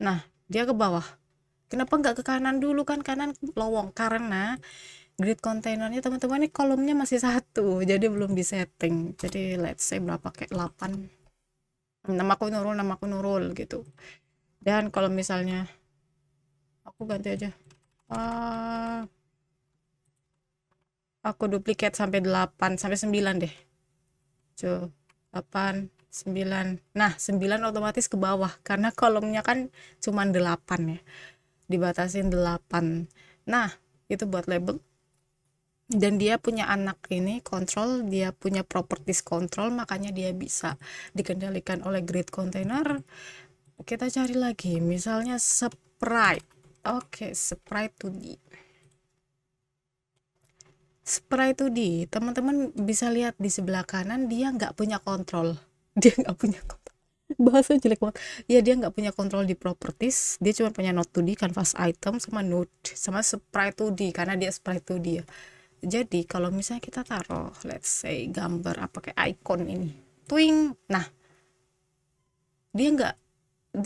Nah, dia ke bawah. Kenapa nggak ke kanan dulu? Kan kanan lowong, karena grid kontainernya teman-teman ini kolomnya masih satu, jadi belum disetting. Jadi let's say berapa, kayak 8, namaku Nurul gitu. Dan kalau misalnya aku ganti aja, aku duplicate sampai 8 sampai 9 deh. 8 9. Nah, 9 otomatis ke bawah karena kolomnya kan cuma 8 ya. Dibatasin 8. Nah, itu buat label. Dan dia punya anak ini control, dia punya properties control, makanya dia bisa dikendalikan oleh grid container. Kita cari lagi, misalnya sprite. Oke, sprite 2D. Sprite 2D, teman-teman bisa lihat di sebelah kanan, dia nggak punya kontrol. Dia nggak punya kontrol. Bahasa jelek banget. Ya, dia nggak punya kontrol di properties. Dia cuma punya node 2D, canvas item, sama node, sama sprite 2D, karena dia sprite 2D ya. Jadi kalau misalnya kita taruh, let's say gambar apa kayak icon ini, twing, nah dia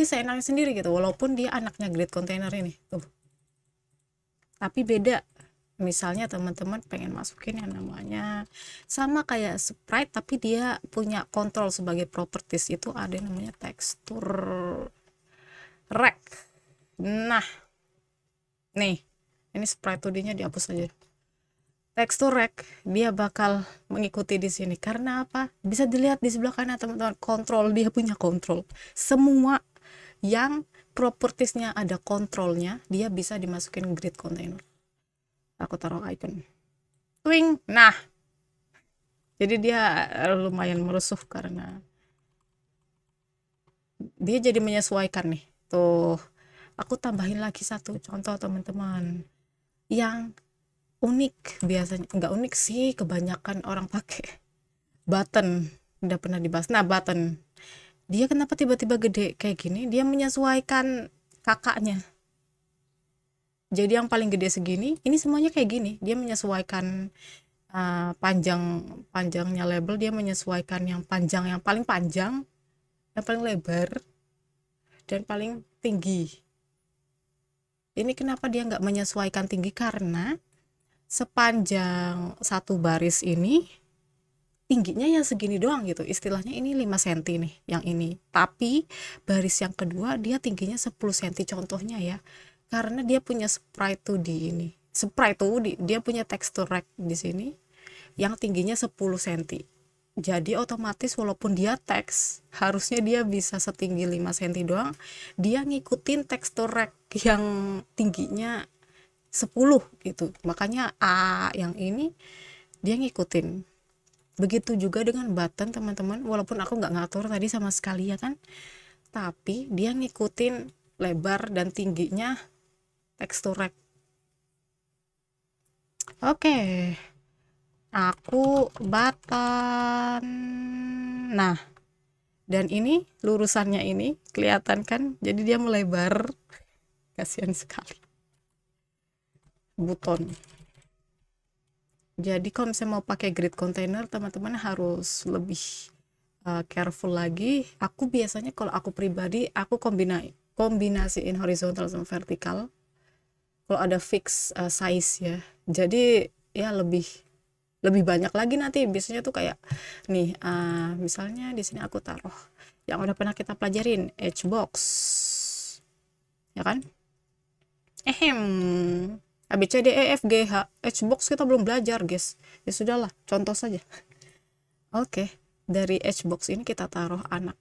seenaknya sendiri gitu, walaupun dia anaknya grid container ini tuh, tapi beda. Misalnya teman-teman pengen masukin yang namanya sama kayak sprite, tapi dia punya kontrol sebagai properties, itu ada yang namanya texture rec. Nah, nih ini sprite 2D nya dihapus aja. Tekstur rec dia bakal mengikuti di sini karena apa? Bisa dilihat di sebelah kanan teman-teman, kontrol, dia punya kontrol. Semua yang propertiesnya ada kontrolnya, dia bisa dimasukin grid container. Aku taruh icon twing. Nah, jadi dia lumayan merusuh karena dia jadi menyesuaikan nih. Tuh, aku tambahin lagi satu contoh teman-teman yang unik. Biasanya nggak unik sih, kebanyakan orang pakai button. Udah pernah dibahas. Nah, button dia kenapa tiba-tiba gede kayak gini, dia menyesuaikan kakaknya. Jadi yang paling gede segini, ini semuanya kayak gini, dia menyesuaikan panjangnya label, dia menyesuaikan yang panjang, yang paling panjang, yang paling lebar, dan paling tinggi. Ini kenapa dia nggak menyesuaikan tinggi, karena sepanjang satu baris ini tingginya ya segini doang gitu, istilahnya ini 5 cm nih yang ini, tapi baris yang kedua dia tingginya 10 cm contohnya ya, karena dia punya sprite 2D ini, sprite 2D dia punya tekstur rec di sini yang tingginya 10 cm, jadi otomatis walaupun dia teks harusnya dia bisa setinggi 5 cm doang, dia ngikutin tekstur rec yang tingginya 10 gitu, makanya A yang ini dia ngikutin. Begitu juga dengan button teman-teman, walaupun aku nggak ngatur tadi sama sekali ya kan, tapi dia ngikutin lebar dan tingginya tekstur rec. Oke, aku button. Nah, dan ini lurusannya ini kelihatan kan, jadi dia melebar, kasihan sekali button. Jadi kalau misalnya mau pakai grid container teman-teman harus lebih careful lagi. Aku biasanya kalau aku pribadi aku kombinasiin horizontal sama vertikal kalau ada fix size ya, jadi ya lebih banyak lagi nanti. Biasanya tuh kayak nih misalnya di sini aku taruh yang udah pernah kita pelajarin, edge box ya kan, A B C D E F G H. Edge box kita belum belajar guys, ya sudahlah contoh saja. Oke, dari edge box ini kita taruh anak,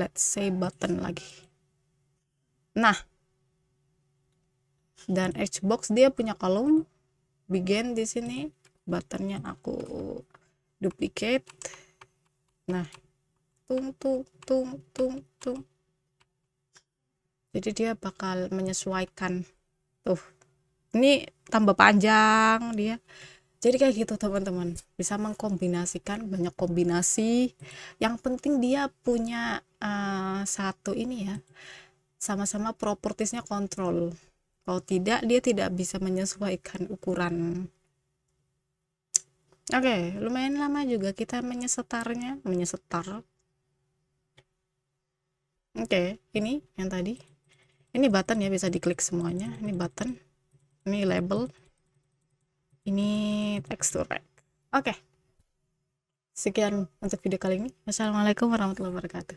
let's say button lagi. Nah, dan edge box dia punya kolom begin di sini, buttonnya aku duplicate. Nah, tung. Jadi dia bakal menyesuaikan. Tuh, ini tambah panjang dia. Jadi kayak gitu teman-teman, bisa mengkombinasikan banyak kombinasi. Yang penting dia punya satu ini ya, sama-sama propertiesnya kontrol. Kalau tidak dia tidak bisa menyesuaikan ukuran. Oke, lumayan lama juga kita menyetar. Oke, ini yang tadi Ini button ya, bisa diklik semuanya. Ini button, ini label, ini texture pack. Oke, sekian untuk video kali ini. Wassalamualaikum warahmatullahi wabarakatuh.